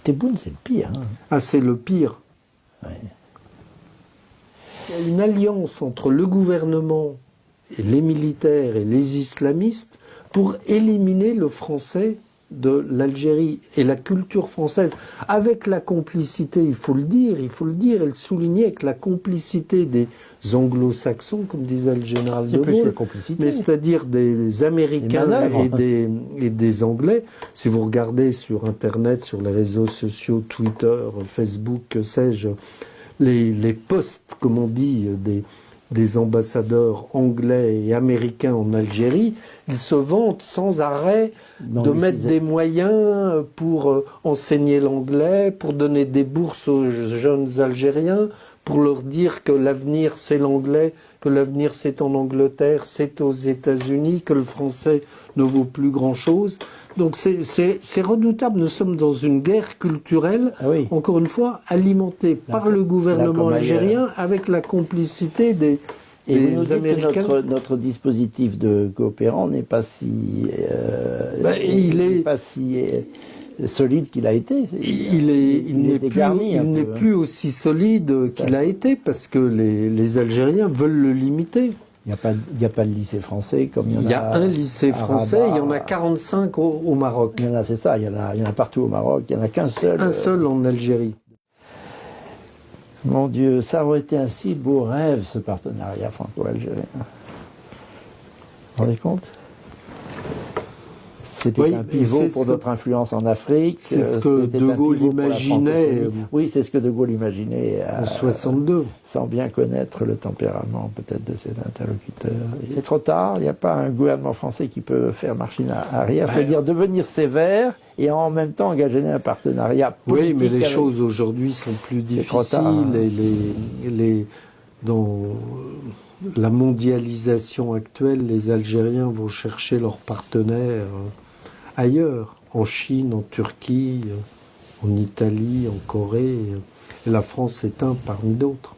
Tebboune, c'est le pire. Hein. Ah, c'est le pire. Ouais. Il y a une alliance entre le gouvernement et les militaires et les islamistes pour éliminer le français de l'Algérie et la culture française, avec la complicité, il faut le dire, et le souligner, avec la complicité des anglo-saxons, comme disait le général de Gaulle, mais c'est-à-dire des Américains et des Anglais. Si vous regardez sur Internet, sur les réseaux sociaux, Twitter, Facebook, que sais-je, les posts, comme on dit, des ambassadeurs anglais et américains en Algérie, ils se vantent sans arrêt de mettre des moyens pour enseigner l'anglais, pour donner des bourses aux jeunes Algériens, pour leur dire que l'avenir c'est l'anglais, que l'avenir c'est en Angleterre, c'est aux États-Unis, que le français ne vaut plus grand-chose. Donc c'est redoutable. Nous sommes dans une guerre culturelle, encore une fois, alimentée par le gouvernement algérien avec la complicité des Américains. Que notre dispositif de coopérant n'est pas si, pas si solide qu'il a été. Il n'est plus aussi solide qu'il a été parce que les Algériens veulent le limiter. Il n'y a pas de lycée français comme il y en a. Il y a un lycée français, il y en a 45 au Maroc. Il y en a, c'est ça, il y en a partout au Maroc, il n'y en a qu'un seul. Un seul en Algérie. Mon Dieu, ça aurait été un si beau rêve, ce partenariat franco-algérien. Vous vous rendez compte? C'était un pivot pour notre influence en Afrique. C'est ce que De Gaulle imaginait. Oui, c'est ce que De Gaulle imaginait en 62. Sans bien connaître le tempérament peut-être de ses interlocuteurs. C'est trop tard, il n'y a pas un gouvernement français qui peut faire machine arrière, c'est-à-dire devenir sévère et en même temps engager un partenariat politique. Oui, mais les choses aujourd'hui sont plus difficiles. Trop tard, hein. Dans la mondialisation actuelle, les Algériens vont chercher leurs partenaires ailleurs, en Chine, en Turquie, en Italie, en Corée. Et la France est un parmi d'autres.